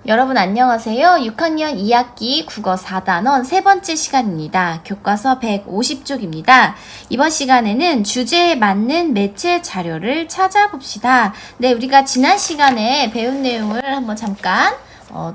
여러분 안녕하세요. 6학년 2학기 국어 4단원 세 번째 시간입니다. 교과서 150쪽입니다. 이번 시간에는 주제에 맞는 매체 자료를 찾아봅시다. 네, 우리가 지난 시간에 배운 내용을 한번 잠깐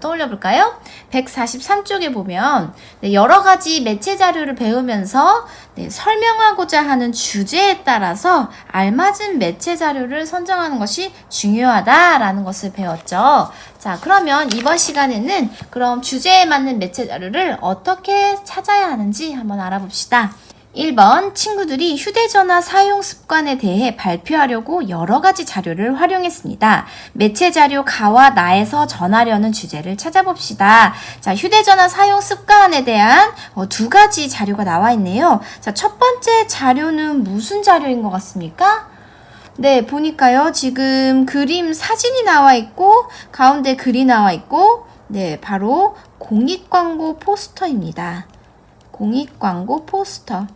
떠올려 볼까요? 143쪽에 보면 여러 가지 매체 자료를 배우면서 설명하고자 하는 주제에 따라서 알맞은 매체 자료를 선정하는 것이 중요하다라는 것을 배웠죠. 자, 그러면 이번 시간에는 그럼 주제에 맞는 매체 자료를 어떻게 찾아야 하는지 한번 알아봅시다. 1번, 친구들이 휴대전화 사용 습관에 대해 발표하려고 여러 가지 자료를 활용했습니다. 매체 자료 가와 나에서 전하려는 주제를 찾아봅시다. 자, 휴대전화 사용 습관에 대한 두 가지 자료가 나와 있네요. 자, 첫 번째 자료는 무슨 자료인 것 같습니까? 네, 보니까요. 지금 그림 사진이 나와 있고 가운데 글이 나와 있고 네, 바로 공익광고 포스터입니다. 공익광고 포스터.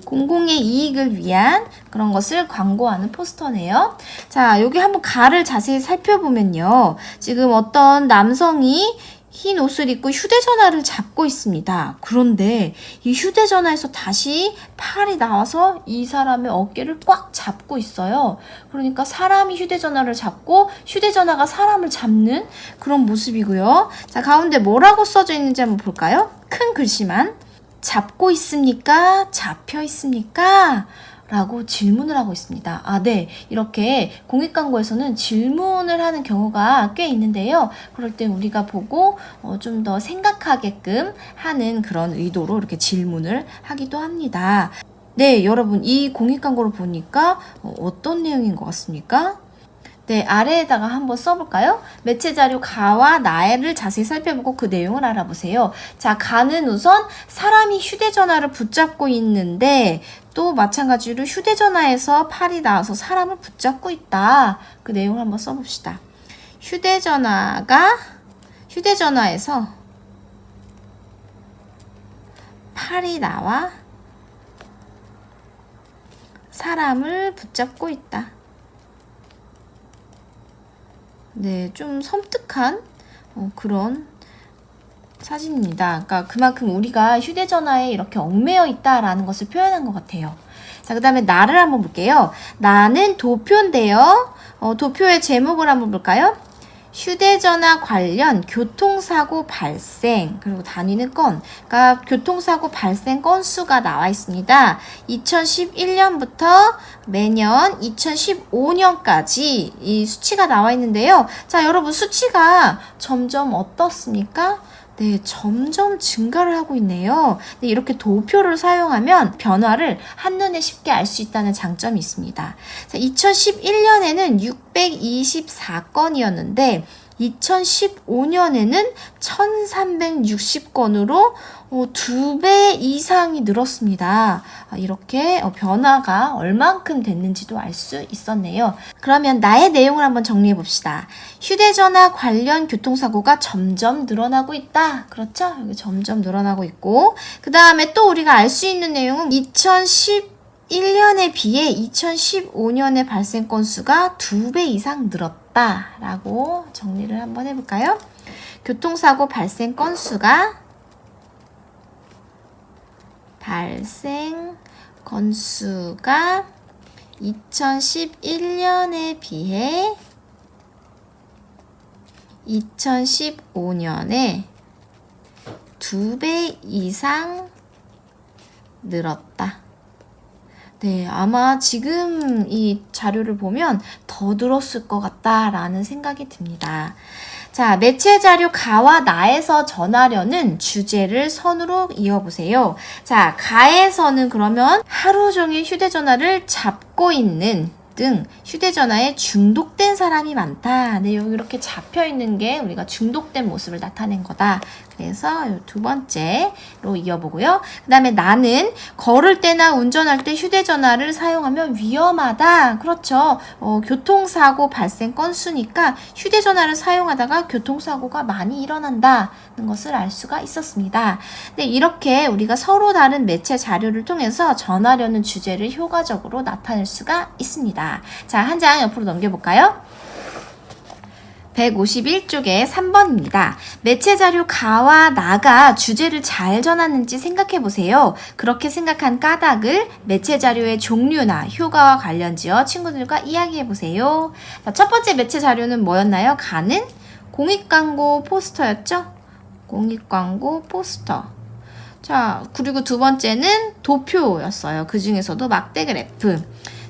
공공의 이익을 위한 그런 것을 광고하는 포스터네요. 자, 여기 한번 가를 자세히 살펴보면요. 지금 어떤 남성이 흰 옷을 입고 휴대전화를 잡고 있습니다. 그런데 이 휴대전화에서 다시 팔이 나와서 이 사람의 어깨를 꽉 잡고 있어요. 그러니까 사람이 휴대전화를 잡고 휴대전화가 사람을 잡는 그런 모습이고요. 자, 가운데 뭐라고 써져 있는지 한번 볼까요? 큰 글씨만. 잡고 있습니까? 잡혀 있습니까? 라고 질문을 하고 있습니다. 아, 네. 이렇게 공익광고에서는 질문을 하는 경우가 꽤 있는데요. 그럴 때 우리가 보고 좀 더 생각하게끔 하는 그런 의도로 이렇게 질문을 하기도 합니다. 네, 여러분 이 공익광고를 보니까 어떤 내용인 것 같습니까? 네, 아래에다가 한번 써볼까요? 매체 자료 가와 나를 자세히 살펴보고 그 내용을 알아보세요. 자, 가는 우선 사람이 휴대전화를 붙잡고 있는데 또 마찬가지로 휴대전화에서 팔이 나와서 사람을 붙잡고 있다. 그 내용을 한번 써봅시다. 휴대전화에서 팔이 나와 사람을 붙잡고 있다. 네, 좀 섬뜩한 그런 사진입니다. 그러니까 그만큼 우리가 휴대전화에 이렇게 얽매여 있다라는 것을 표현한 것 같아요. 자, 그 다음에 나를 한번 볼게요. 나는 도표인데요. 도표의 제목을 한번 볼까요? 휴대전화 관련 교통사고 발생, 그리고 다니는 건, 그러니까 교통사고 발생 건수가 나와 있습니다. 2011년부터 매년 2015년까지 이 수치가 나와 있는데요. 자, 여러분 수치가 점점 어떻습니까? 네, 점점 증가를 하고 있네요. 네, 이렇게 도표를 사용하면 변화를 한눈에 쉽게 알 수 있다는 장점이 있습니다. 자, 2011년에는 624건이었는데 2015년에는 1360건으로 2배 이상이 늘었습니다. 이렇게 변화가 얼만큼 됐는지도 알 수 있었네요. 그러면 나의 내용을 한번 정리해 봅시다. 휴대전화 관련 교통사고가 점점 늘어나고 있다. 그렇죠? 여기 점점 늘어나고 있고 그 다음에 또 우리가 알 수 있는 내용은 2011년에 비해 2015년의 발생 건수가 2배 이상 늘었다 라고 정리를 한번 해볼까요? 교통사고 발생 건수가 2011년에 비해 2015년에 2배 이상 늘었다. 네, 아마 지금 이 자료를 보면 더 늘었을 것 같다라는 생각이 듭니다. 자, 매체 자료 가와 나에서 전하려는 주제를 선으로 이어보세요. 자, 가에서는 그러면 하루 종일 휴대전화를 잡고 있는 등 휴대전화에 중독된 사람이 많다. 네, 여기 이렇게 잡혀 있는 게 우리가 중독된 모습을 나타낸 거다. 그래서 두 번째로 이어보고요. 그 다음에 나는 걸을 때나 운전할 때 휴대전화를 사용하면 위험하다. 그렇죠. 교통사고 발생 건수니까 휴대전화를 사용하다가 교통사고가 많이 일어난다는 것을 알 수가 있었습니다. 네, 이렇게 우리가 서로 다른 매체 자료를 통해서 전하려는 주제를 효과적으로 나타낼 수가 있습니다. 자, 한 장 옆으로 넘겨볼까요? 151쪽에 3번입니다. 매체 자료 가와 나가 주제를 잘 전하는지 생각해 보세요. 그렇게 생각한 까닭을 매체 자료의 종류나 효과와 관련지어 친구들과 이야기해 보세요. 첫 번째 매체 자료는 뭐였나요? 가는 공익광고 포스터였죠? 공익광고 포스터. 자, 그리고 두 번째는 도표였어요. 그 중에서도 막대 그래프.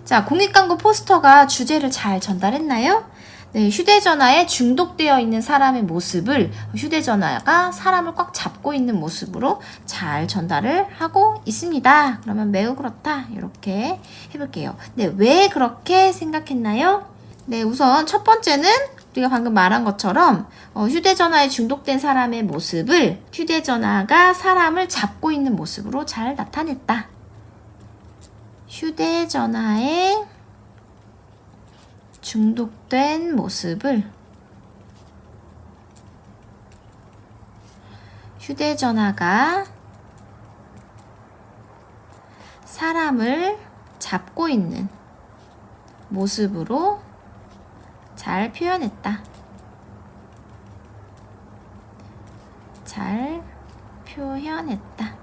자, 공익광고 포스터가 주제를 잘 전달했나요? 네, 휴대전화에 중독되어 있는 사람의 모습을 휴대전화가 사람을 꽉 잡고 있는 모습으로 잘 전달을 하고 있습니다. 그러면 매우 그렇다. 이렇게 해볼게요. 네, 왜 그렇게 생각했나요? 네, 우선 첫 번째는 우리가 방금 말한 것처럼 휴대전화에 중독된 사람의 모습을 휴대전화가 사람을 잡고 있는 모습으로 잘 나타냈다. 휴대전화에 중독된 모습을 휴대전화가 사람을 잡고 있는 모습으로 잘 표현했다. 잘 표현했다.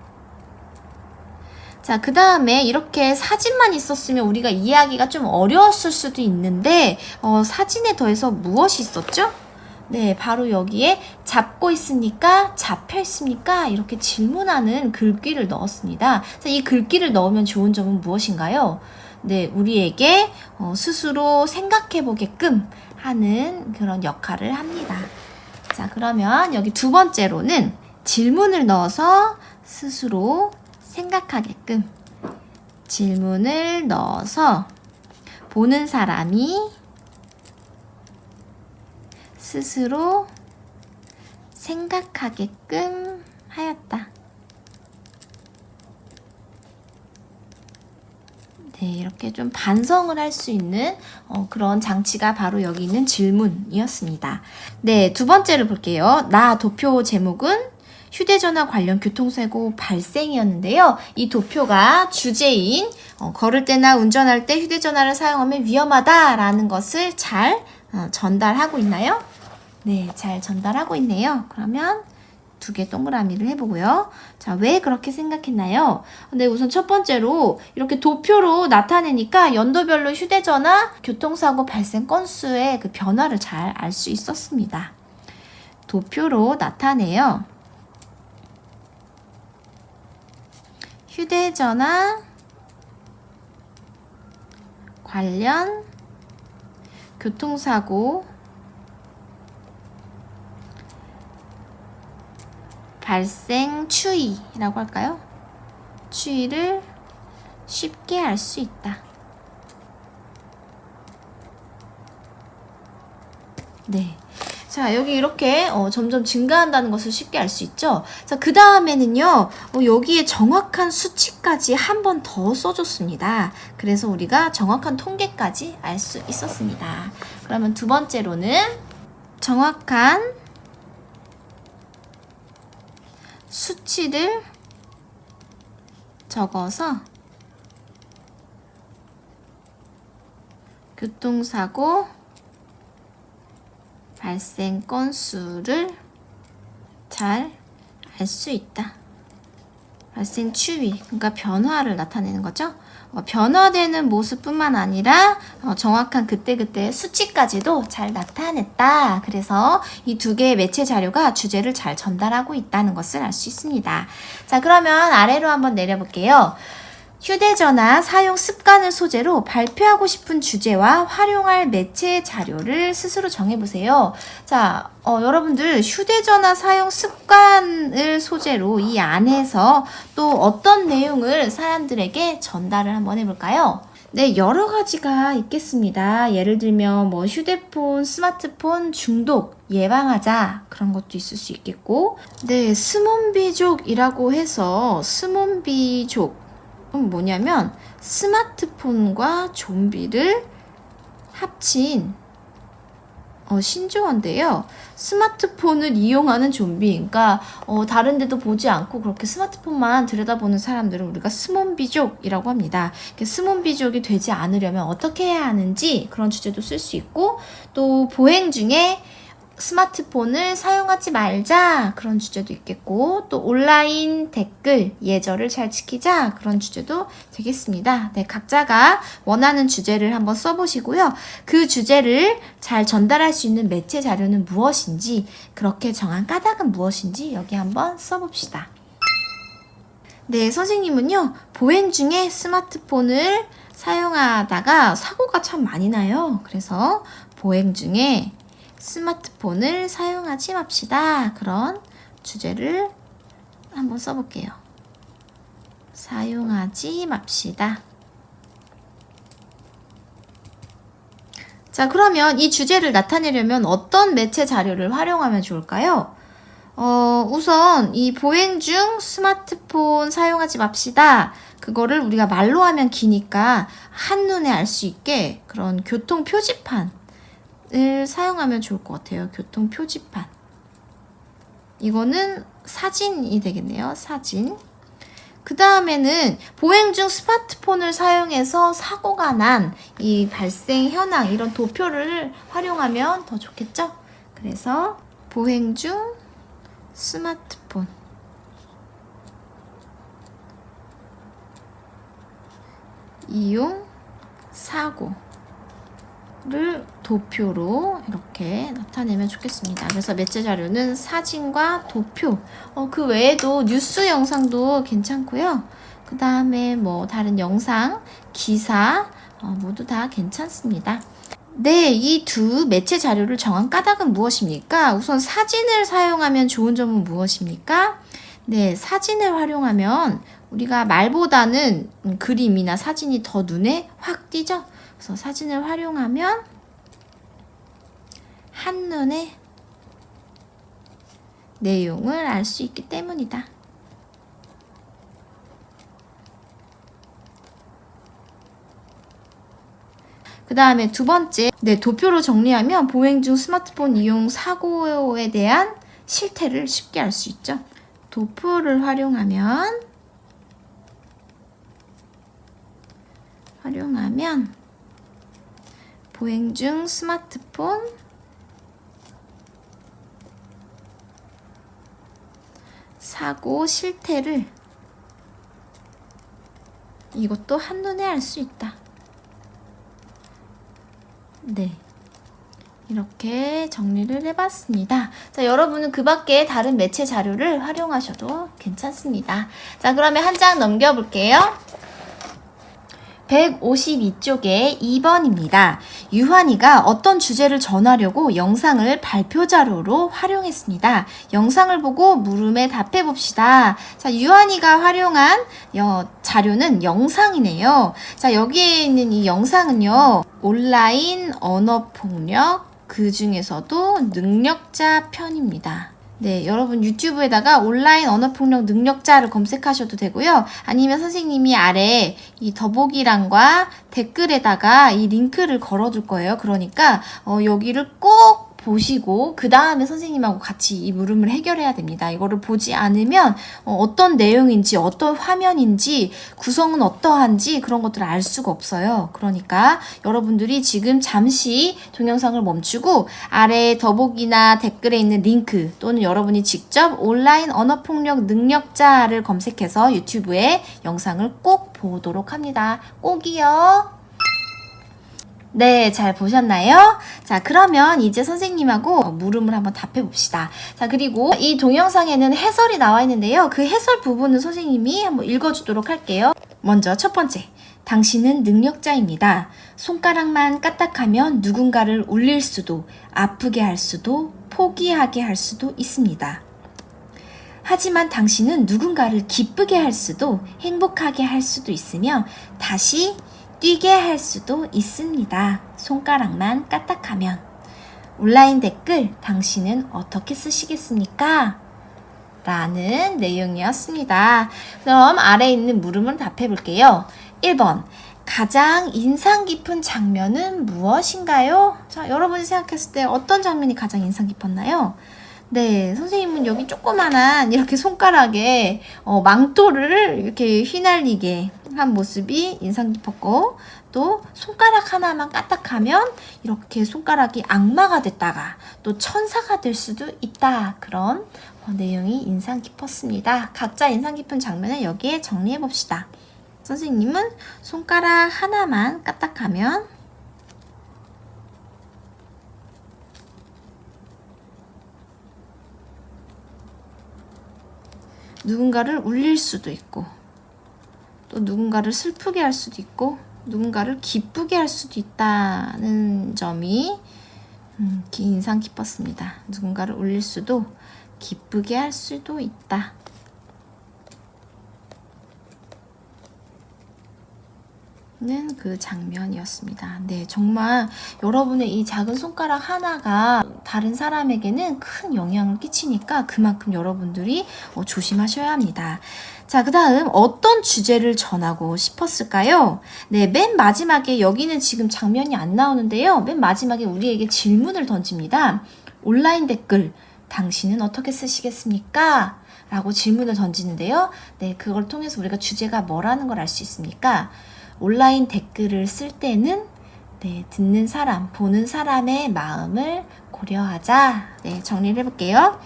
자, 그 다음에 이렇게 사진만 있었으면 우리가 이해하기가 좀 어려웠을 수도 있는데 사진에 더해서 무엇이 있었죠? 네, 바로 여기에 잡고 있으니까 잡혀 있습니까? 이렇게 질문하는 글귀를 넣었습니다. 자, 이 글귀를 넣으면 좋은 점은 무엇인가요? 네, 우리에게 스스로 생각해 보게끔 하는 그런 역할을 합니다. 자, 그러면 여기 두 번째로는 질문을 넣어서 스스로 생각하게끔 질문을 넣어서 보는 사람이 스스로 생각하게끔 하였다. 네, 이렇게 좀 반성을 할 수 있는 그런 장치가 바로 여기 있는 질문이었습니다. 네, 두 번째를 볼게요. 나 도표 제목은 휴대전화 관련 교통사고 발생이었는데요. 이 도표가 주제인 걸을 때나 운전할 때 휴대전화를 사용하면 위험하다라는 것을 잘 전달하고 있나요? 네, 잘 전달하고 있네요. 그러면 두 개 동그라미를 해보고요. 자, 왜 그렇게 생각했나요? 근데 우선 첫 번째로 이렇게 도표로 나타내니까 연도별로 휴대전화 교통사고 발생 건수의 그 변화를 잘 알 수 있었습니다. 도표로 나타내요. 휴대전화 관련 교통사고 발생 추이라고 할까요? 추이를 쉽게 알 수 있다. 네. 자, 여기 이렇게 점점 증가한다는 것을 쉽게 알 수 있죠. 자, 그 다음에는요, 여기에 정확한 수치까지 한 번 더 써줬습니다. 그래서 우리가 정확한 통계까지 알 수 있었습니다. 그러면 두 번째로는 정확한 수치를 적어서 교통사고 발생 건수를 잘 알 수 있다. 발생 추이, 그러니까 변화를 나타내는 거죠. 변화되는 모습뿐만 아니라 정확한 그때그때의 수치까지도 잘 나타냈다. 그래서 이 두 개의 매체 자료가 주제를 잘 전달하고 있다는 것을 알 수 있습니다. 자, 그러면 아래로 한번 내려볼게요. 휴대전화 사용 습관을 소재로 발표하고 싶은 주제와 활용할 매체 자료를 스스로 정해보세요. 자, 여러분들 휴대전화 사용 습관을 소재로 이 안에서 또 어떤 내용을 사람들에게 전달을 한번 해볼까요? 네, 여러 가지가 있겠습니다. 예를 들면 뭐 휴대폰, 스마트폰 중독 예방하자 그런 것도 있을 수 있겠고, 네, 스몬비족이라고 해서 스몬비족 뭐냐면 스마트폰과 좀비를 합친 신조어인데요. 스마트폰을 이용하는 좀비, 그러니까 다른 데도 보지 않고 그렇게 스마트폰만 들여다보는 사람들을 우리가 스몬비족이라고 합니다. 스몬비족이 되지 않으려면 어떻게 해야 하는지 그런 주제도 쓸 수 있고, 또 보행 중에 스마트폰을 사용하지 말자 그런 주제도 있겠고 또 온라인 댓글 예절을 잘 지키자 그런 주제도 되겠습니다. 네, 각자가 원하는 주제를 한번 써보시고요. 그 주제를 잘 전달할 수 있는 매체 자료는 무엇인지 그렇게 정한 까닭은 무엇인지 여기 한번 써봅시다. 네, 선생님은요. 보행 중에 스마트폰을 사용하다가 사고가 참 많이 나요. 그래서 보행 중에 스마트폰을 사용하지 맙시다. 그런 주제를 한번 써볼게요. 사용하지 맙시다. 자, 그러면 이 주제를 나타내려면 어떤 매체 자료를 활용하면 좋을까요? 우선 이 보행 중 스마트폰 사용하지 맙시다. 그거를 우리가 말로 하면 기니까 한눈에 알 수 있게 그런 교통 표지판을 사용하면 좋을 것 같아요. 교통 표지판. 이거는 사진이 되겠네요. 사진. 그 다음에는 보행 중 스마트폰을 사용해서 사고가 난 이 발생 현황 이런 도표를 활용하면 더 좋겠죠? 그래서 보행 중 스마트폰 이용 사고를 도표로 이렇게 나타내면 좋겠습니다. 그래서 매체 자료는 사진과 도표, 그 외에도 뉴스 영상도 괜찮고요. 그 다음에 뭐 다른 영상, 기사 모두 다 괜찮습니다. 네, 이 두 매체 자료를 정한 까닭은 무엇입니까? 우선 사진을 사용하면 좋은 점은 무엇입니까? 네, 사진을 활용하면 우리가 말보다는 그림이나 사진이 더 눈에 확 띄죠? 그래서 사진을 활용하면 한눈에 내용을 알 수 있기 때문이다. 그 다음에 두 번째, 네, 도표로 정리하면 보행 중 스마트폰 이용 사고에 대한 실태를 쉽게 알 수 있죠. 도표를 활용하면 보행 중 스마트폰 사고 실태를 이것도 한눈에 알 수 있다. 네. 이렇게 정리를 해봤습니다. 자, 여러분은 그 밖에 다른 매체 자료를 활용하셔도 괜찮습니다. 자, 그러면 한 장 넘겨볼게요. 152쪽에 2번입니다. 유한이가 어떤 주제를 전하려고 영상을 발표 자료로 활용했습니다. 영상을 보고 물음에 답해 봅시다. 자, 유한이가 활용한 자료는 영상이네요. 자, 여기에 있는 이 영상은요. 온라인 언어폭력, 그 중에서도 능력자 편입니다. 네, 여러분 유튜브에다가 온라인 언어폭력 능력자를 검색하셔도 되고요. 아니면 선생님이 아래 이 더보기란과 댓글에다가 이 링크를 걸어둘 거예요. 그러니까 여기를 꼭 보시고 그 다음에 선생님하고 같이 이 물음을 해결해야 됩니다. 이거를 보지 않으면 어떤 내용인지 어떤 화면인지 구성은 어떠한지 그런 것들을 알 수가 없어요. 그러니까 여러분들이 지금 잠시 동영상을 멈추고 아래 더보기나 댓글에 있는 링크 또는 여러분이 직접 온라인 언어폭력 능력자를 검색해서 유튜브에 영상을 꼭 보도록 합니다. 꼭이요. 네, 잘 보셨나요? 자, 그러면 이제 선생님하고 물음을 한번 답해 봅시다. 자, 그리고 이 동영상에는 해설이 나와 있는데요. 그 해설 부분은 선생님이 한번 읽어주도록 할게요. 먼저 첫 번째. 당신은 능력자입니다. 손가락만 까딱하면 누군가를 울릴 수도, 아프게 할 수도, 포기하게 할 수도 있습니다. 하지만 당신은 누군가를 기쁘게 할 수도, 행복하게 할 수도 있으며 다시 뛰게 할 수도 있습니다. 손가락만 까딱하면. 온라인 댓글 당신은 어떻게 쓰시겠습니까? 라는 내용이었습니다. 그럼 아래에 있는 물음을 답해 볼게요. 1번. 가장 인상 깊은 장면은 무엇인가요? 자, 여러분이 생각했을 때 어떤 장면이 가장 인상 깊었나요? 네, 선생님은 여기 조그만한 이렇게 손가락에 망토를 이렇게 휘날리게 한 모습이 인상 깊었고, 또 손가락 하나만 까딱하면 이렇게 손가락이 악마가 됐다가 또 천사가 될 수도 있다. 그런 내용이 인상 깊었습니다. 각자 인상 깊은 장면을 여기에 정리해 봅시다. 선생님은 손가락 하나만 까딱하면 누군가를 울릴 수도 있고, 또 누군가를 슬프게 할 수도 있고, 누군가를 기쁘게 할 수도 있다는 점이 인상 깊었습니다. 누군가를 울릴 수도 기쁘게 할 수도 있다. 는 그 장면이었습니다. 네, 정말 여러분의 이 작은 손가락 하나가 다른 사람에게는 큰 영향을 끼치니까 그만큼 여러분들이 조심하셔야 합니다. 자, 그 다음 어떤 주제를 전하고 싶었을까요? 네, 맨 마지막에 여기는 지금 장면이 안 나오는데요. 맨 마지막에 우리에게 질문을 던집니다. 온라인 댓글, 당신은 어떻게 쓰시겠습니까? 라고 질문을 던지는데요. 네, 그걸 통해서 우리가 주제가 뭐라는 걸 알 수 있습니까? 온라인 댓글을 쓸 때는 네, 듣는 사람, 보는 사람의 마음을 고려하자. 네, 정리를 해볼게요.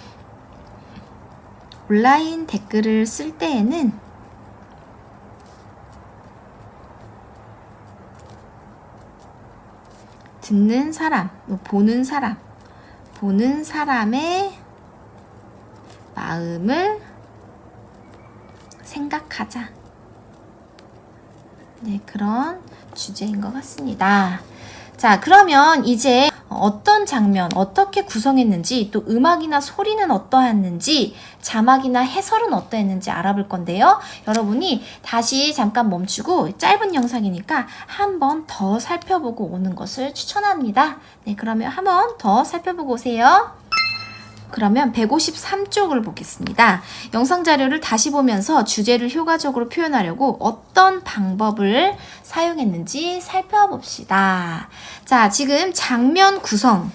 온라인 댓글을 쓸 때에는 듣는 사람, 보는 사람의 마음을 생각하자. 네, 그런 주제인 것 같습니다. 자, 그러면 이제 어떤 장면, 어떻게 구성했는지, 또 음악이나 소리는 어떠했는지, 자막이나 해설은 어떠했는지 알아볼 건데요. 여러분이 다시 잠깐 멈추고 짧은 영상이니까 한 번 더 살펴보고 오는 것을 추천합니다. 네, 그러면 한 번 더 살펴보고 오세요. 그러면 153쪽을 보겠습니다. 영상 자료를 다시 보면서 주제를 효과적으로 표현하려고 어떤 방법을 사용했는지 살펴봅시다. 자, 지금 장면 구성,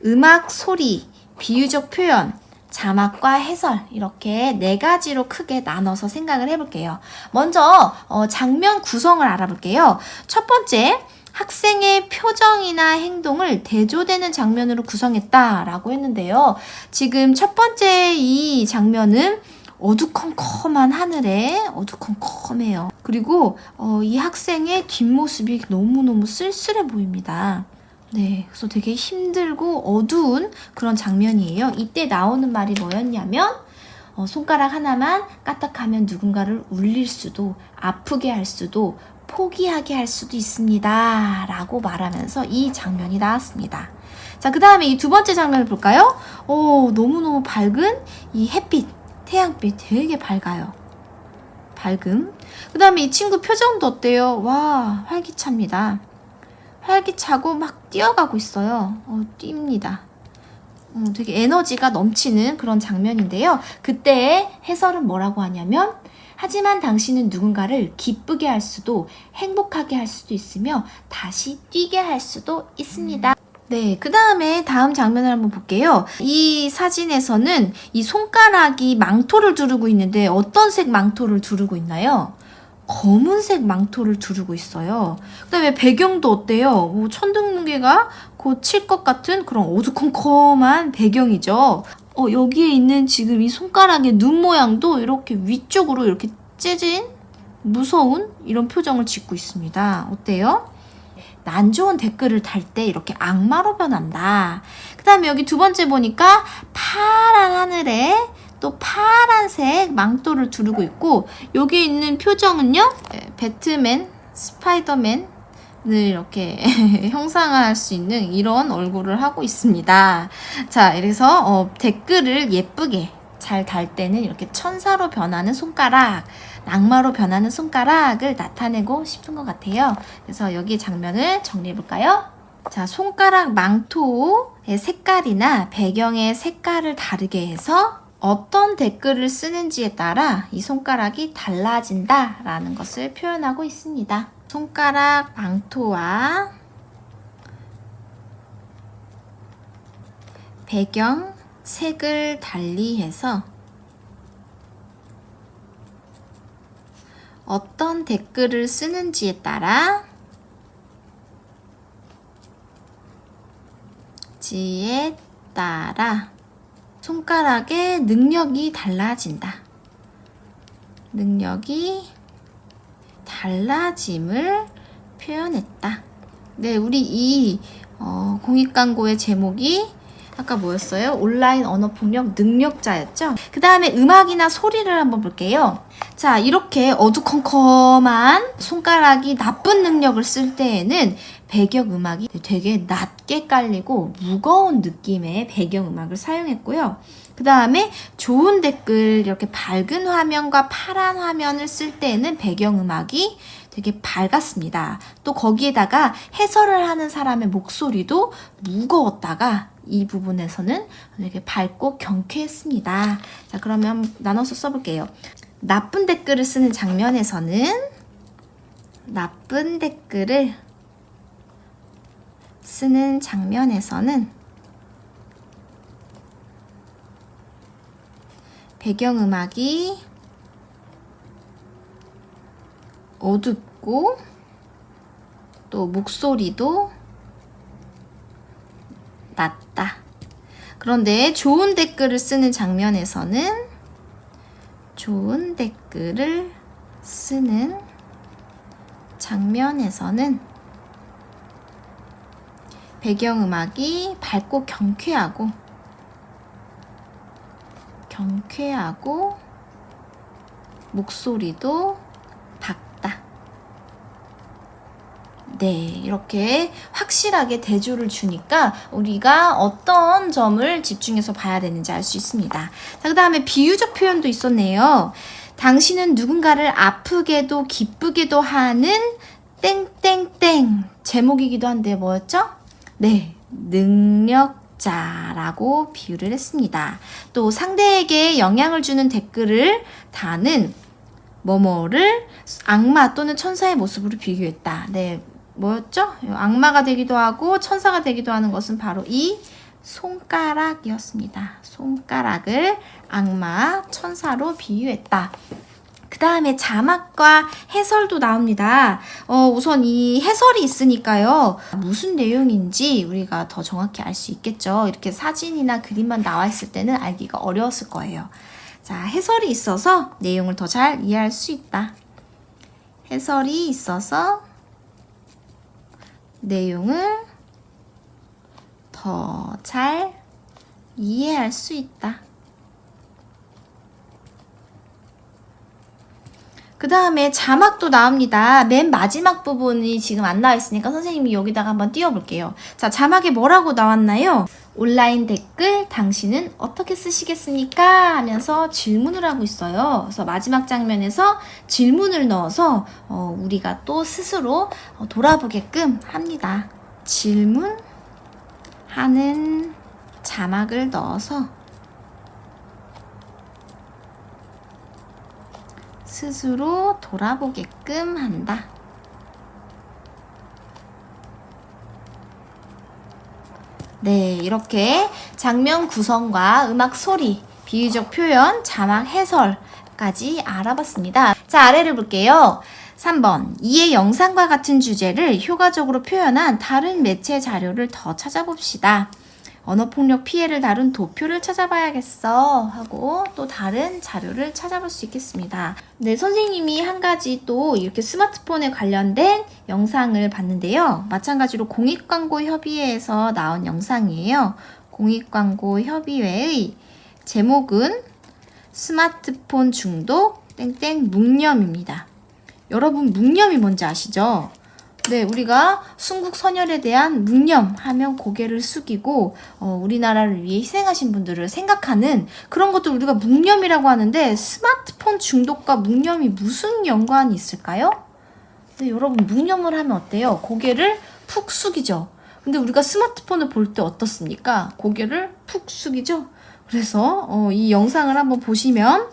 음악, 소리, 비유적 표현, 자막과 해설 이렇게 4가지로 크게 나눠서 생각을 해볼게요. 먼저 장면 구성을 알아볼게요. 첫 번째, 학생의 표정이나 행동을 대조되는 장면으로 구성했다라고 했는데요. 지금 첫 번째 이 장면은 어두컴컴한 하늘에 어두컴컴해요. 그리고 이 학생의 뒷모습이 너무너무 쓸쓸해 보입니다. 네, 그래서 되게 힘들고 어두운 그런 장면이에요. 이때 나오는 말이 뭐였냐면 손가락 하나만 까딱하면 누군가를 울릴 수도, 아프게 할 수도, 포기하게 할 수도 있습니다. 라고 말하면서 이 장면이 나왔습니다. 자, 그 다음에 이 두 번째 장면을 볼까요? 너무너무 밝은 이 햇빛, 태양빛 되게 밝아요. 밝음. 그 다음에 이 친구 표정도 어때요? 와, 활기찹니다. 활기차고 막 뛰어가고 있어요. 뜁니다. 되게 에너지가 넘치는 그런 장면인데요. 그때의 해설은 뭐라고 하냐면, 하지만 당신은 누군가를 기쁘게 할 수도 행복하게 할 수도 있으며 다시 뛰게 할 수도 있습니다. 네, 그 다음에 다음 장면을 한번 볼게요. 이 사진에서는 이 손가락이 망토를 두르고 있는데 어떤 색 망토를 두르고 있나요? 검은색 망토를 두르고 있어요. 그 다음에 배경도 어때요? 천둥번개가 곧 칠 것 같은 그런 어두컴컴한 배경이죠. 여기에 있는 지금 이 손가락의 눈 모양도 이렇게 위쪽으로 이렇게 째진 무서운 이런 표정을 짓고 있습니다. 어때요? 안 좋은 댓글을 달 때 이렇게 악마로 변한다. 그 다음에 여기 두 번째 보니까 파란 하늘에 또 파란색 망토를 두르고 있고, 여기 있는 표정은요, 배트맨, 스파이더맨 을 이렇게 형상화할 수 있는 이런 얼굴을 하고 있습니다. 자, 그래서 댓글을 예쁘게 잘 달 때는 이렇게 천사로 변하는 손가락, 악마로 변하는 손가락을 나타내고 싶은 것 같아요. 그래서 여기 장면을 정리해 볼까요? 자, 손가락 망토의 색깔이나 배경의 색깔을 다르게 해서 어떤 댓글을 쓰는지에 따라 이 손가락이 달라진다라는 것을 표현하고 있습니다. 손가락 망토와 배경 색을 달리해서 어떤 댓글을 쓰는지에 따라 손가락의 능력이 달라진다. 능력이 달라짐을 표현했다. 네, 우리 이 공익광고의 제목이 아까 뭐였어요? 온라인 언어폭력 능력자였죠? 그 다음에 음악이나 소리를 한번 볼게요. 자, 이렇게 어두컴컴한 손가락이 나쁜 능력을 쓸 때에는 배경음악이 되게 낮게 깔리고 무거운 느낌의 배경음악을 사용했고요. 그 다음에 좋은 댓글, 이렇게 밝은 화면과 파란 화면을 쓸 때에는 배경음악이 되게 밝았습니다. 또 거기에다가 해설을 하는 사람의 목소리도 무거웠다가 이 부분에서는 되게 밝고 경쾌했습니다. 자, 그러면 나눠서 써볼게요. 나쁜 댓글을 쓰는 장면에서는 배경음악이 어둡고 또 목소리도 낮다. 그런데 좋은 댓글을 쓰는 장면에서는 배경음악이 밝고 경쾌하고 목소리도 밝다. 네, 이렇게 확실하게 대조를 주니까 우리가 어떤 점을 집중해서 봐야 되는지 알 수 있습니다. 자, 그 다음에 비유적 표현도 있었네요. 당신은 누군가를 아프게도 기쁘게도 하는 땡땡땡. 제목이기도 한데 뭐였죠? 네, 능력자라고 비유를 했습니다. 또 상대에게 영향을 주는 댓글을 다는 뭐뭐를 악마 또는 천사의 모습으로 비교했다. 네, 뭐였죠? 악마가 되기도 하고 천사가 되기도 하는 것은 바로 이 손가락이었습니다. 손가락을 악마, 천사로 비유했다. 그 다음에 자막과 해설도 나옵니다. 우선 이 해설이 있으니까요. 무슨 내용인지 우리가 더 정확히 알 수 있겠죠. 이렇게 사진이나 그림만 나와 있을 때는 알기가 어려웠을 거예요. 자, 해설이 있어서 내용을 더 잘 이해할 수 있다. 해설이 있어서 내용을 더 잘 이해할 수 있다. 그 다음에 자막도 나옵니다. 맨 마지막 부분이 지금 안 나와 있으니까 선생님이 여기다가 한번 띄워볼게요. 자, 자막에 뭐라고 나왔나요? 온라인 댓글 당신은 어떻게 쓰시겠습니까? 하면서 질문을 하고 있어요. 그래서 마지막 장면에서 질문을 넣어서 우리가 또 스스로 돌아보게끔 합니다. 질문하는 자막을 넣어서 스스로 돌아보게끔 한다. 네, 이렇게 장면 구성과 음악 소리, 비유적 표현, 자막 해설까지 알아봤습니다. 자, 아래를 볼게요. 3번, 이에 영상과 같은 주제를 효과적으로 표현한 다른 매체 자료를 더 찾아봅시다. 언어폭력 피해를 다룬 도표를 찾아봐야겠어 하고 또 다른 자료를 찾아볼 수 있겠습니다. 네, 선생님이 한 가지 또 이렇게 스마트폰에 관련된 영상을 봤는데요. 마찬가지로 공익광고협의회에서 나온 영상이에요. 공익광고협의회의 제목은 스마트폰 중독 땡땡 묵념입니다. 여러분, 묵념이 뭔지 아시죠? 네, 우리가 순국 선열에 대한 묵념하면 고개를 숙이고 우리나라를 위해 희생하신 분들을 생각하는 그런 것도 우리가 묵념이라고 하는데 스마트폰 중독과 묵념이 무슨 연관이 있을까요? 네, 여러분, 묵념을 하면 어때요? 고개를 푹 숙이죠. 근데 우리가 스마트폰을 볼 때 어떻습니까? 고개를 푹 숙이죠. 그래서 이 영상을 한번 보시면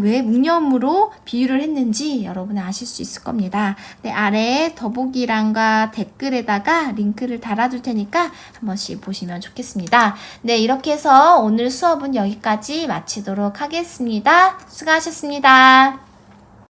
왜 묵념으로 비유를 했는지 여러분 아실 수 있을 겁니다. 네, 아래 더보기란과 댓글에다가 링크를 달아둘 테니까 한 번씩 보시면 좋겠습니다. 네, 이렇게 해서 오늘 수업은 여기까지 마치도록 하겠습니다. 수고하셨습니다.